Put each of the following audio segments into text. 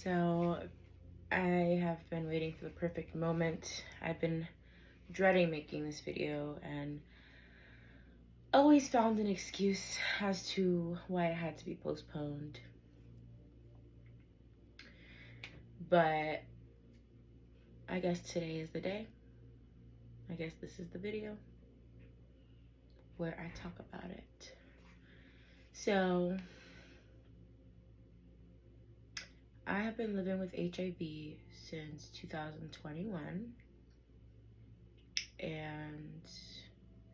So I have been waiting for the perfect moment. I've been dreading making this video and always found an excuse as to why it had to be postponed. But I guess today is the day. I guess this is the video where I talk about it. So I have been living with HIV since 2021, and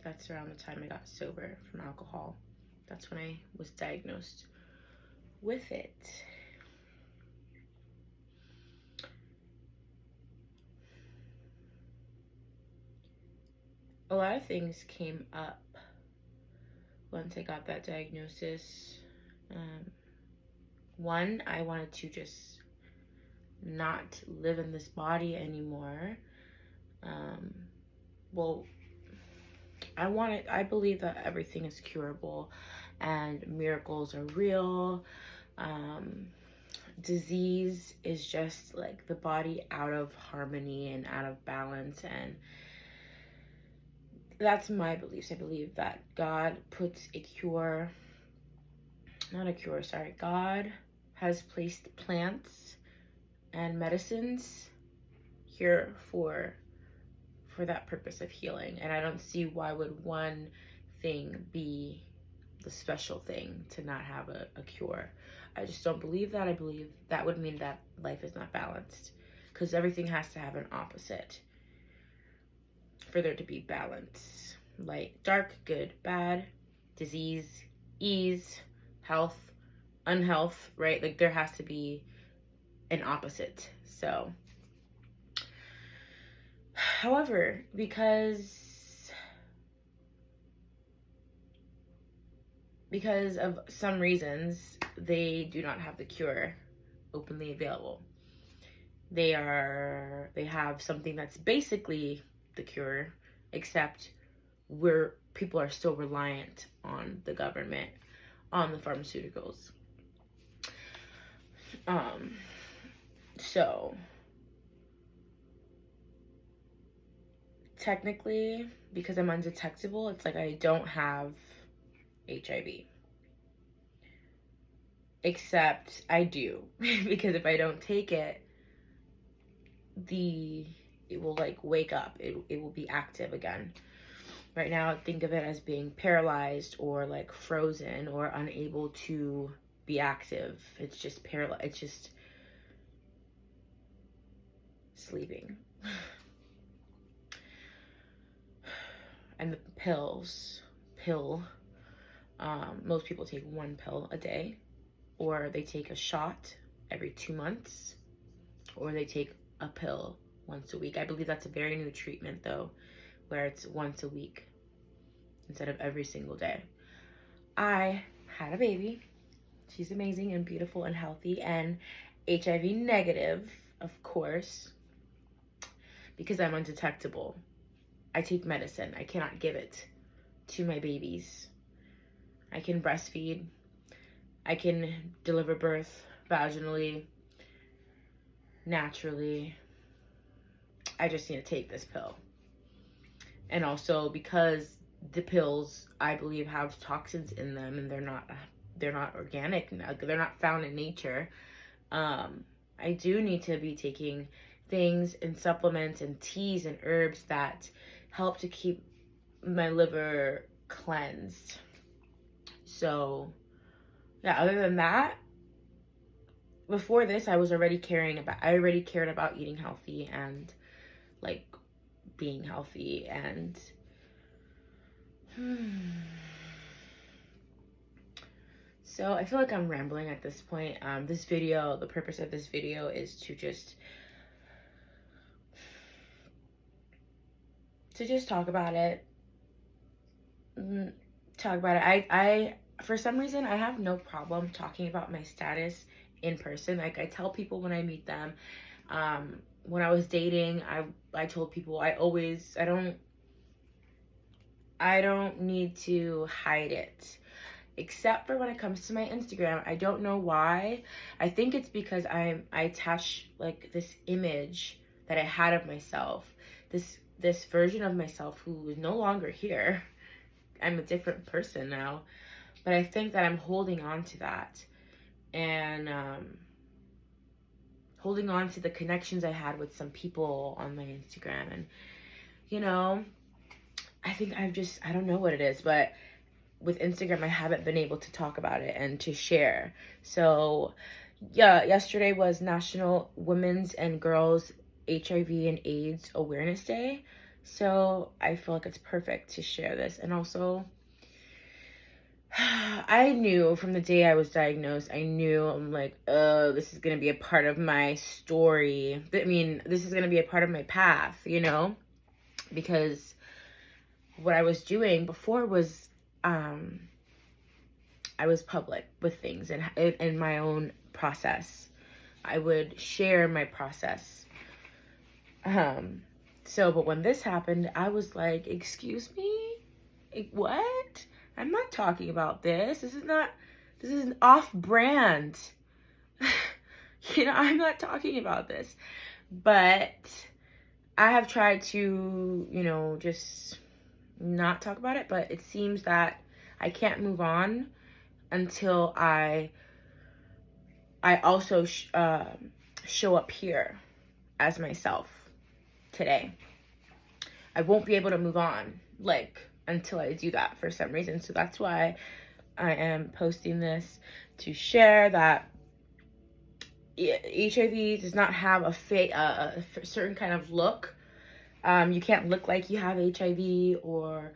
that's around the time I got sober from alcohol. That's when I was diagnosed with it. A lot of things came up once I got that diagnosis. One, I wanted to just not live in this body anymore. I believe that everything is curable and miracles are real. Disease is just like the body out of harmony and out of balance, and that's my beliefs. I believe that God puts God has placed plants and medicines here for that purpose of healing, and I don't see why would one thing be the special thing to not have a cure. I just don't believe that. I believe that would mean that life is not balanced, because everything has to have an opposite for there to be balance. Light, dark, good, bad, disease, ease, health, unhealth, right? Like there has to be an opposite. So however, because of some reasons, they do not have the cure openly available. They have something that's basically the cure, except where people are still reliant on the government, on the pharmaceuticals. So technically, because I'm undetectable, it's like I don't have HIV. Except I do, because if I don't take it, it will like wake up. It will be active again. Right now, think of it as being paralyzed or like frozen or unable to be active. It's just paralyzed. It's just sleeping. And the pill, most people take one pill a day, or they take a shot every 2 months, or they take a pill once a week. I believe that's a very new treatment though, where it's once a week instead of every single day. I had a baby. She's amazing and beautiful and healthy and HIV negative, of course, because I'm undetectable. I take medicine. I cannot give it to my babies. I can breastfeed. I can deliver birth vaginally, naturally. I just need to take this pill. And also because the pills, I believe, have toxins in them, and they're not organic, they're not found in nature. I do need to be taking things and supplements and teas and herbs that help to keep my liver cleansed. So yeah, other than that, before this, I already cared about eating healthy and like being healthy. And so I feel like I'm rambling at this point. The purpose of this video is to just talk about it. I for some reason, I have no problem talking about my status in person. Like I tell people when I meet them. When I was dating, I told people I don't need to hide it. except for when it comes to my Instagram. I don't know why. I think it's because I attach like this image that I had of myself, this version of myself who is no longer here. I'm a different person now, but I think that I'm holding on to that, and holding on to the connections I had with some people on my Instagram. And you know, I think I don't know what it is, but with Instagram, I haven't been able to talk about it and to share. So yeah, yesterday was National Women's and Girls HIV and AIDS Awareness Day. So I feel like it's perfect to share this. And also, I knew from the day I was diagnosed, I'm like, oh, this is going to be a part of my story. I mean, this is going to be a part of my path, you know, because what I was doing before was, I was public with things and in my own process. I would share my process. But when this happened, I was like, excuse me? What? I'm not talking about this. This is an off-brand. I'm not talking about this. But I have tried to, just not talk about it. But it seems that I can't move on until I also show up here as myself today. I won't be able to move on until I do that for some reason. So that's why I am posting this, to share that HIV does not have a certain kind of look. You can't look like you have HIV, or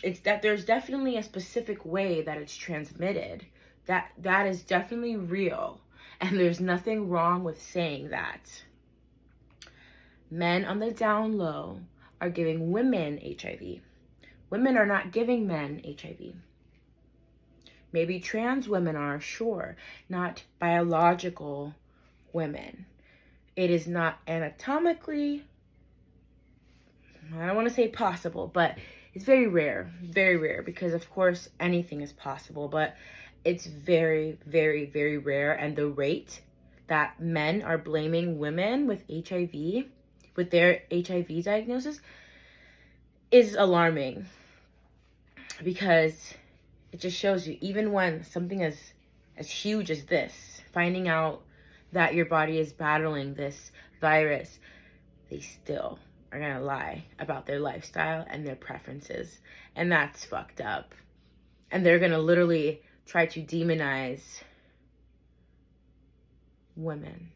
it's that there's definitely a specific way that it's transmitted. That is definitely real, and there's nothing wrong with saying that. Men on the down low are giving women HIV. Women are not giving men HIV. Maybe trans women are, sure, not biological women. It is not anatomically, I don't want to say possible, but it's very rare, because of course anything is possible, but it's very, very, very rare. And the rate that men are blaming women with HIV, with their HIV diagnosis, is alarming, because it just shows you, even when something as huge as this, finding out that your body is battling this virus, they still are gonna lie about their lifestyle and their preferences. And that's fucked up. And they're gonna literally try to demonize women.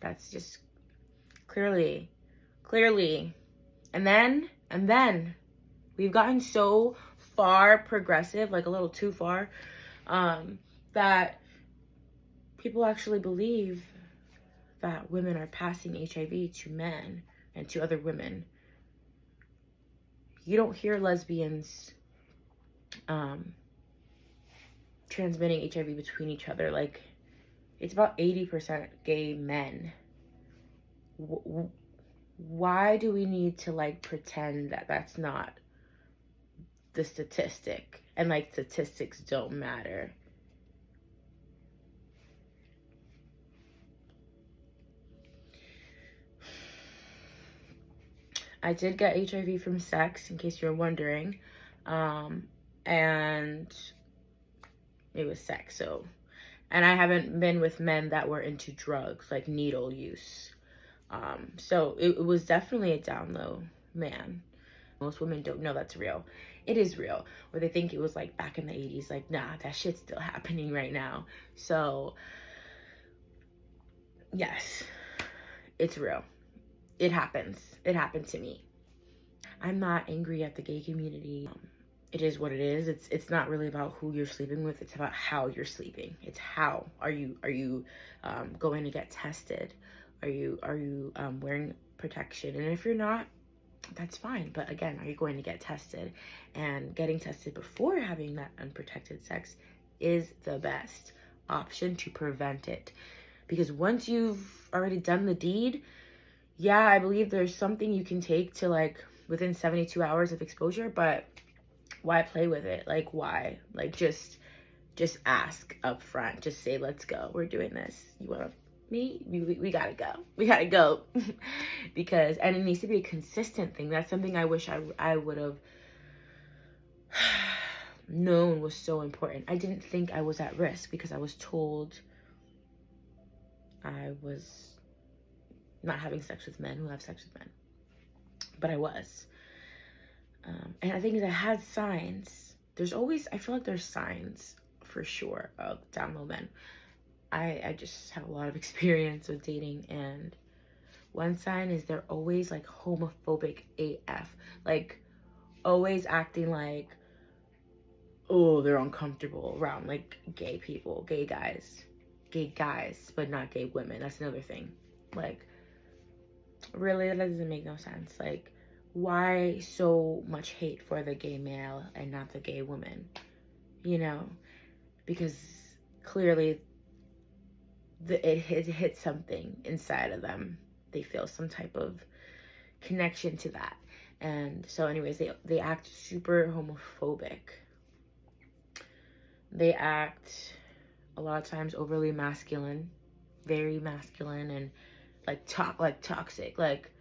That's just clearly. And then we've gotten so far progressive, like a little too far, that people actually believe that women are passing HIV to men and to other women. You don't hear lesbians transmitting HIV between each other. Like, it's about 80% gay men. Why do we need to pretend that that's not the statistic, and statistics don't matter? I did get HIV from sex, in case you're wondering, and it was sex. So, and I haven't been with men that were into drugs, like needle use. So it was definitely a down low man. Most women don't know that's real. It is real. Or they think it was back in the 80s. Nah, that shit's still happening right now. So yes, it's real. It happens. It happened to me. I'm not angry at the gay community. It is what it is. It's not really about who you're sleeping with. It's about how you're sleeping. It's how are you going to get tested? Are you wearing protection? And if you're not, that's fine. But again, are you going to get tested? And getting tested before having that unprotected sex is the best option to prevent it. Because once you've already done the deed, yeah, I believe there's something you can take to within 72 hours of exposure, but why play with it? Like, why? Like, just ask up front. Just say, let's go. We're doing this. You want me? We gotta go. We gotta go. Because, and it needs to be a consistent thing. That's something I wish I would have known was so important. I didn't think I was at risk because I was told I was not having sex with men who have sex with men. But I was. And I think I had signs. There's always, I feel like there's signs for sure of down low men. I just have a lot of experience with dating, and one sign is they're always like homophobic AF. Like always acting like, oh, they're uncomfortable around like gay people, gay guys, but not gay women. That's another thing. Like, really, that doesn't make no sense. Like, why so much hate for the gay male and not the gay woman? You know, because clearly it hits something inside of them. They feel some type of connection to that. And so anyways, they act super homophobic. They act a lot of times overly masculine, very masculine, and like toxic, like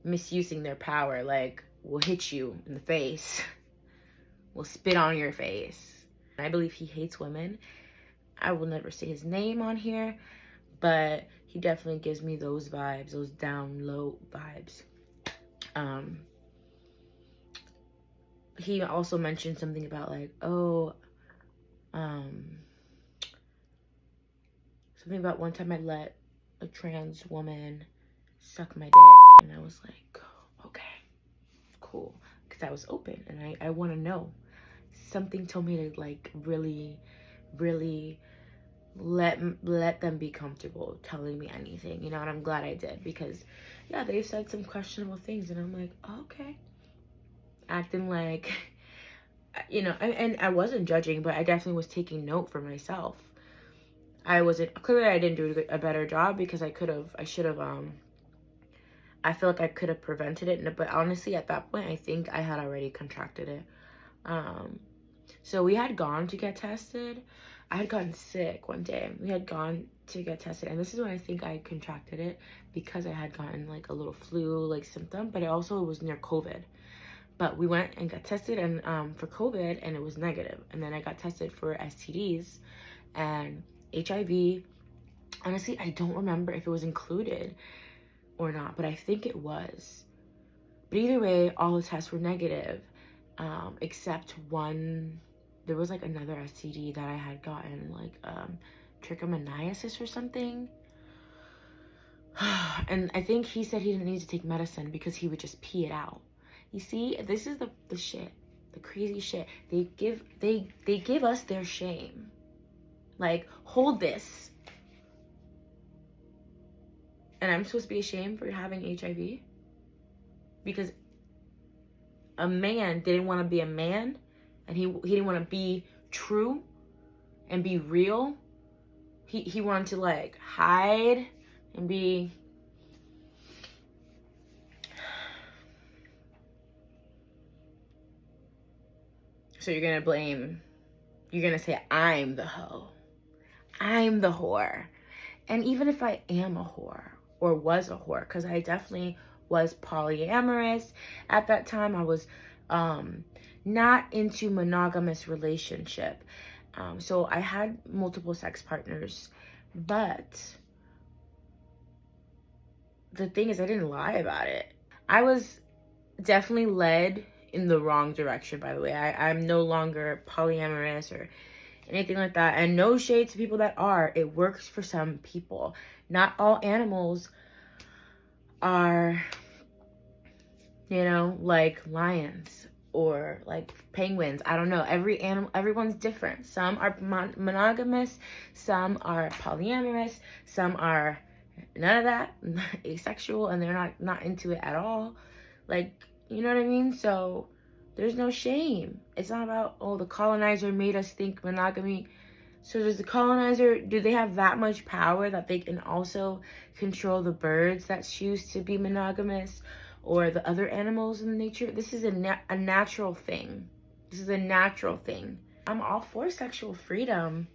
misusing their power. Like, we'll hit you in the face, we'll spit on your face. I believe he hates women. I will never say his name on here, but he definitely gives me those vibes, those down low vibes. He also mentioned something about like, something about one time I let a trans woman suck my dick, and I was like, okay, cool, because I was open, and I want to know. Something told me to like really let them be comfortable telling me anything, you know, and I'm glad I did, because yeah, they said some questionable things, and I'm like, okay, acting like, you know, and I wasn't judging, but I definitely was taking note for myself. I didn't do a better job, because I should have, I feel like I could have prevented it, but honestly, at that point, I think I had already contracted it. So we had gone to get tested. I had gotten sick one day. We had gone to get tested, and this is when I think I contracted it, because I had gotten like a little flu like symptom, but it also was near COVID. But we went and got tested, and for COVID, and it was negative. And then I got tested for STDs and HIV. Honestly, I don't remember if it was included or not, but I think it was. But either way, all the tests were negative, except one. There was like another STD that I had gotten, like trichomoniasis or something. And I think he said he didn't need to take medicine because he would just pee it out. You see, this is the shit, the crazy shit. They give us their shame. Like, hold this. And I'm supposed to be ashamed for having HIV? Because a man didn't want to be a man, and he didn't want to be true and be real. He wanted to like hide and be so you're gonna say I'm the hoe, I'm the whore. And even if I am a whore or was a whore, because I definitely was polyamorous at that time, I was not into monogamous relationship. So I had multiple sex partners, but the thing is, I didn't lie about it. I was definitely led in the wrong direction, by the way. I'm no longer polyamorous or anything like that. And no shade to people that are. It works for some people. Not all animals are, you know, like lions or like penguins. I don't know. Every animal, everyone's different. Some are monogamous, some are polyamorous, some are none of that, asexual, and they're not into it at all. Like, you know what I mean? So there's no shame. It's not about, oh, the colonizer made us think monogamy. So does the colonizer, do they have that much power that they can also control the birds that choose to be monogamous or the other animals in nature? This is a natural thing. This is a natural thing. I'm all for sexual freedom,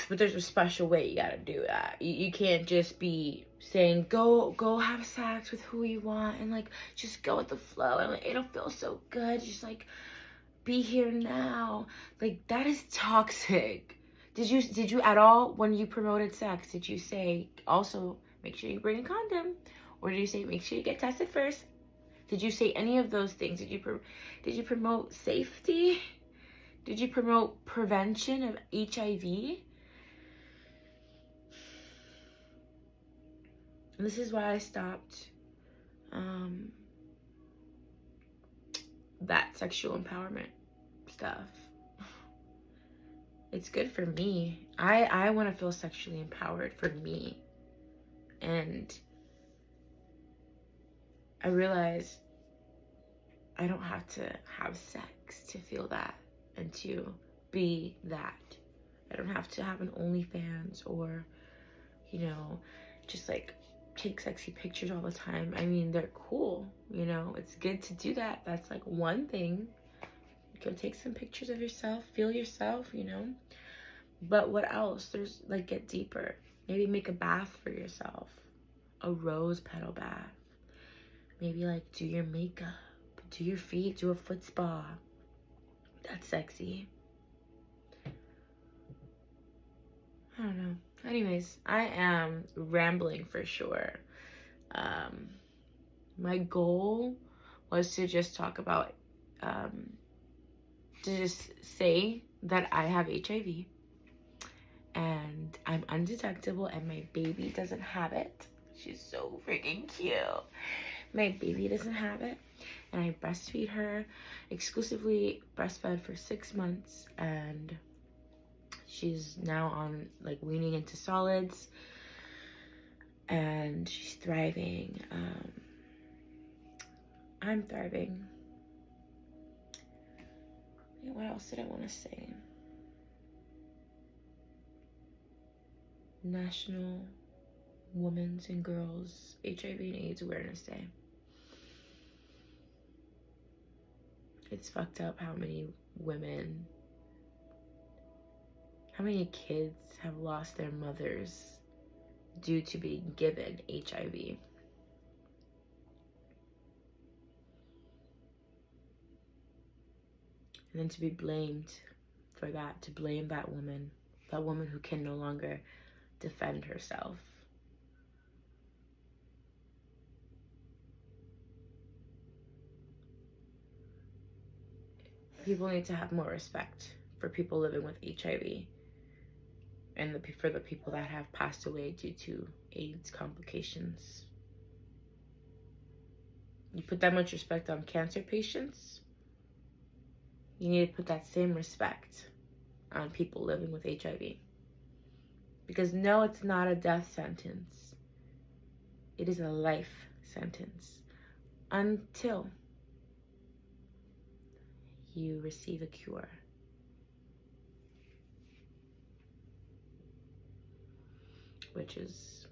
but there's a special way you gotta do that. You can't just be saying go have sex with who you want and like just go with the flow and like, it'll feel so good. Just like be here now. Like that is toxic. Did you at all, when you promoted sex, did you say also make sure you bring a condom, or did you say make sure you get tested first? Did you say any of those things? Did you promote safety? Did you promote prevention of HIV? And this is why I stopped that sexual empowerment stuff. It's good for me. I want to feel sexually empowered for me. And I realize I don't have to have sex to feel that and to be that. I don't have to have an OnlyFans or, you know, just like take sexy pictures all the time. I mean, they're cool, you know, it's good to do that. That's like one thing. Go take some pictures of yourself, feel yourself, you know. But what else? There's like, get deeper. Maybe make a bath for yourself, a rose petal bath. Maybe like do your makeup, do your feet, do a foot spa. That's sexy. I don't know. Anyways, I am rambling for sure. My goal was to just talk about, to just say that I have HIV and I'm undetectable and my baby doesn't have it. She's so freaking cute. My baby doesn't have it, and I breastfeed her, exclusively breastfed for 6 months, and she's now on like weaning into solids and she's thriving. I'm thriving. What else did I want to say? National Women's and Girls HIV and AIDS Awareness Day. It's fucked up how many women, how many kids have lost their mothers due to being given HIV. And then to be blamed for that, to blame that woman who can no longer defend herself. People need to have more respect for people living with HIV and for the people that have passed away due to AIDS complications. You put that much respect on cancer patients, you need to put that same respect on people living with HIV. Because no, it's not a death sentence. It is a life sentence until you receive a cure. Which is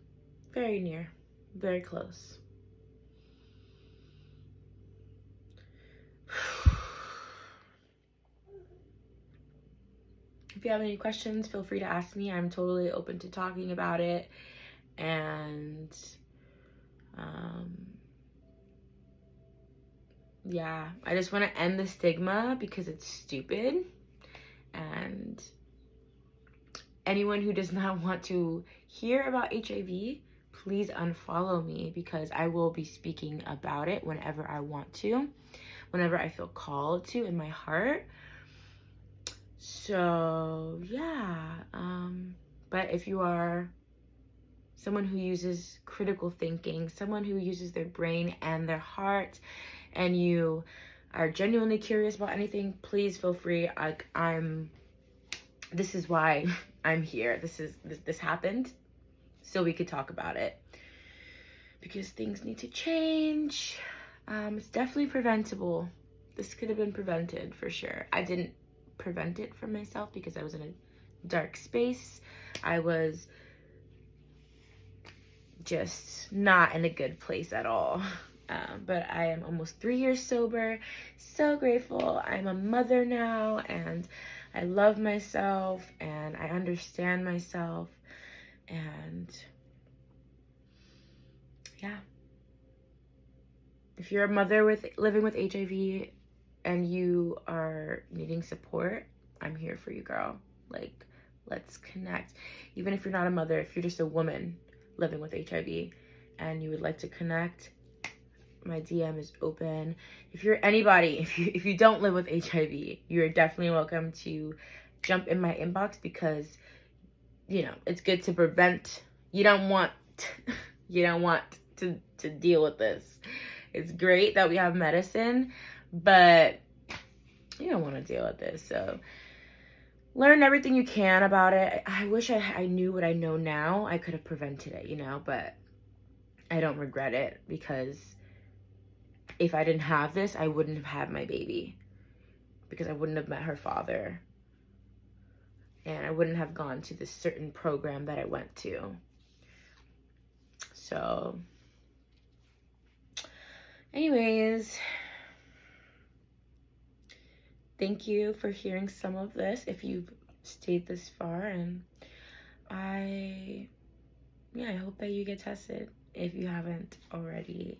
very near, very close. If you have any questions, feel free to ask me. I'm totally open to talking about it. And yeah, I just want to end the stigma because it's stupid. And anyone who does not want to hear about HIV, please unfollow me, because I will be speaking about it whenever I want to, whenever I feel called to in my heart. So yeah, but if you are someone who uses critical thinking, someone who uses their brain and their heart, and you are genuinely curious about anything, please feel free. This is why I'm here. This happened so we could talk about it, because things need to change. It's definitely preventable. This could have been prevented for sure. I didn't prevent it from myself because I was in a dark space. I was just not in a good place at all. But I am almost 3 years sober. So grateful. I'm a mother now, and I love myself, and I understand myself, and yeah. If you're a mother living with HIV and you are needing support, I'm here for you, girl. Like, let's connect. Even if you're not a mother, if you're just a woman living with HIV and you would like to connect, my DM is open. If you're anybody, if you don't live with HIV, you're definitely welcome to jump in my inbox, because it's good to prevent. You don't want to deal with this. It's great that we have medicine, but you don't want to deal with this. So learn everything you can about it. I wish I knew what I know now. I could have prevented it, but I don't regret it, because if I didn't have this, I wouldn't have had my baby, because I wouldn't have met her father, and I wouldn't have gone to this certain program that I went to. So anyways, thank you for hearing some of this if you've stayed this far, and I hope that you get tested if you haven't already.